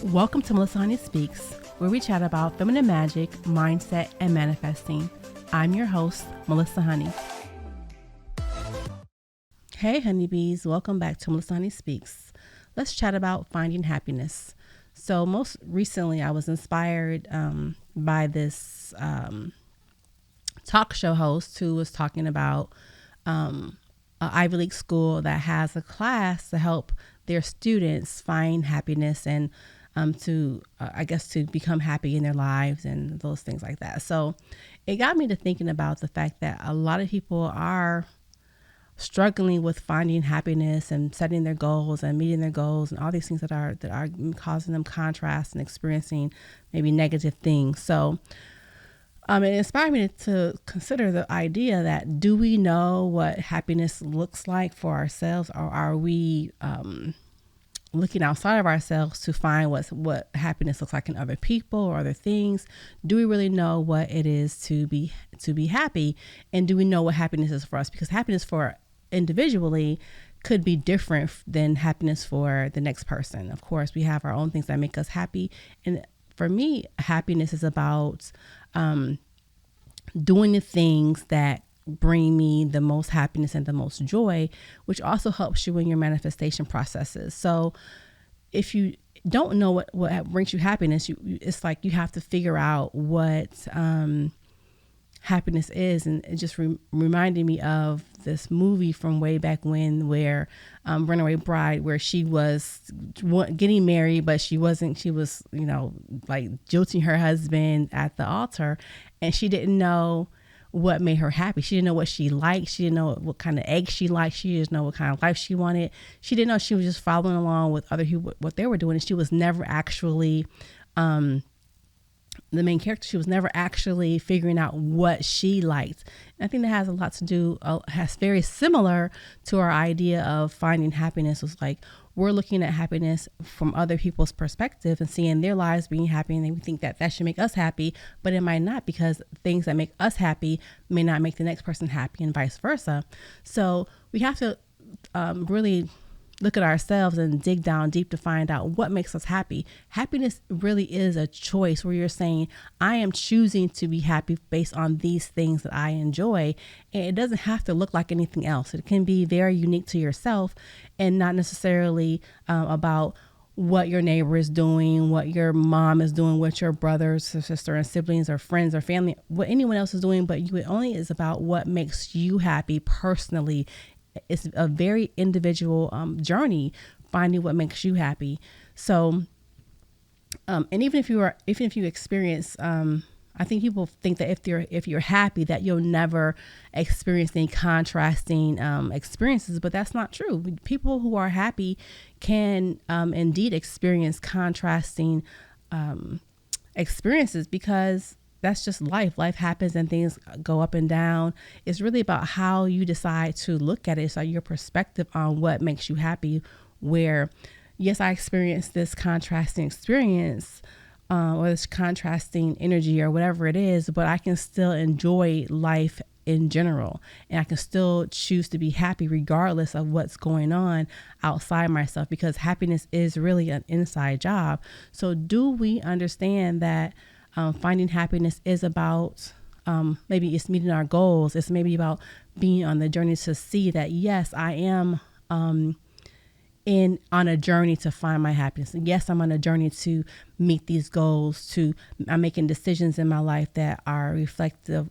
Welcome to Melissa Honey Speaks, where we chat about feminine magic, mindset, and manifesting. I'm your host, Melissa Honey. Hey honeybees, welcome back to Melissa Honey Speaks. Let's chat about finding happiness. So most recently I was inspired by this talk show host who was talking about an Ivy League school that has a class to help their students find happiness and to become happy in their lives and those things like that. So it got me to thinking about the fact that a lot of people are struggling with finding happiness and setting their goals and meeting their goals and all these things that are causing them contrast and experiencing maybe negative things. So it inspired me to consider the idea that, do we know what happiness looks like for ourselves, or are we looking outside of ourselves to find what happiness looks like in other people or other things? Do we really know what it is to be happy? And do we know what happiness is for us? Because happiness for individually could be different than happiness for the next person. Of course, we have our own things that make us happy. And for me, happiness is about doing the things that bring me the most happiness and the most joy, which also helps you in your manifestation processes. So if you don't know what brings you happiness, it's like you have to figure out what happiness is. And it just reminded me of this movie from way back when, where Runaway Bride, where she was getting married, but she was, like jilting her husband at the altar, and she didn't know what made her happy. She didn't know what she liked. She didn't know what kind of eggs she liked. She didn't know what kind of life she wanted. She didn't know. She was just following along with other people, what they were doing. And she was never actually, the main character, she was never actually figuring out what she liked. And I think that has a lot to do, has very similar to our idea of finding happiness. Was like, we're looking at happiness from other people's perspective and seeing their lives being happy, and then we think that should make us happy, but it might not, because things that make us happy may not make the next person happy, and vice versa. So we have to really look at ourselves and dig down deep to find out what makes us happy. Happiness really is a choice, where you're saying, I am choosing to be happy based on these things that I enjoy. And it doesn't have to look like anything else. It can be very unique to yourself and not necessarily about what your neighbor is doing, what your mom is doing, what your brothers or sister and siblings or friends or family, what anyone else is doing, but you. It only is about what makes you happy personally. It's a very individual journey, finding what makes you happy. So, and even if you experience, I think people think that if you're happy, that you'll never experience any contrasting experiences, but that's not true. People who are happy can indeed experience contrasting experiences, because that's just life. Life happens and things go up and down. It's really about how you decide to look at it. So your perspective on what makes you happy, where, yes, I experienced this contrasting experience or this contrasting energy or whatever it is, but I can still enjoy life in general. And I can still choose to be happy regardless of what's going on outside myself, because happiness is really an inside job. So do we understand that finding happiness is about, maybe it's meeting our goals. It's maybe about being on the journey to see that, yes, I am on a journey to find my happiness. Yes, I'm on a journey to meet these goals. I'm making decisions in my life that are reflective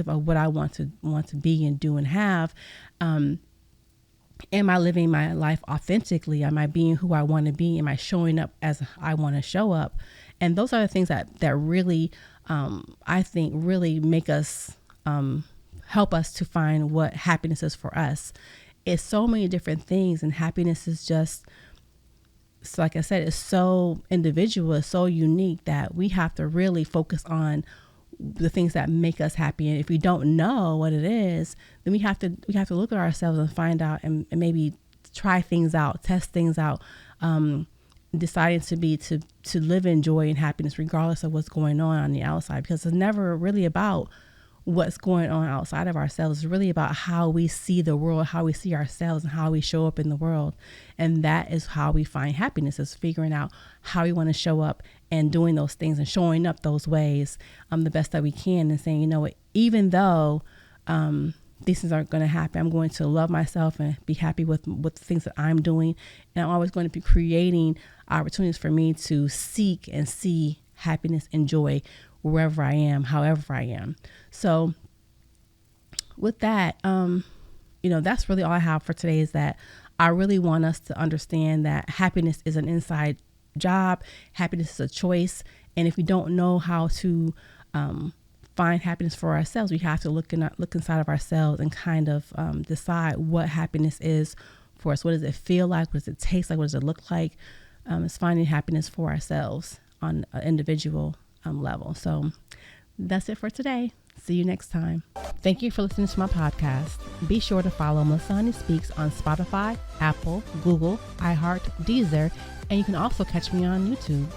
of what I want to be and do and have. Am I living my life authentically? Am I being who I want to be? Am I showing up as I want to show up? And those are the things that really, I think, really make us, help us to find what happiness is for us. It's so many different things, and happiness is just, so like I said, it's so individual, it's so unique, that we have to really focus on the things that make us happy. And if we don't know what it is, then we have to look at ourselves and find out, and maybe try things out, test things out, deciding to live in joy and happiness regardless of what's going on the outside, because it's never really about what's going on outside of ourselves. It's really about how we see the world, how we see ourselves, and how we show up in the world. And that is how we find happiness, is figuring out how we want to show up and doing those things and showing up those ways the best that we can, and saying, you know what, even though these things aren't going to happen, I'm going to love myself and be happy with the things that I'm doing. And I'm always going to be creating opportunities for me to seek and see happiness and joy wherever I am, however I am. So with that, that's really all I have for today, is that I really want us to understand that happiness is an inside job. Happiness is a choice. And if we don't know how to find happiness for ourselves, we have to look inside of ourselves and kind of decide what happiness is for us. What does it feel like? What does it taste like? What does it look like? It's finding happiness for ourselves on an individual level. So that's it for today. See you next time. Thank you for listening to my podcast. Be sure to follow Melissa Honey Speaks on Spotify, Apple, Google, iHeart, Deezer, and you can also catch me on YouTube.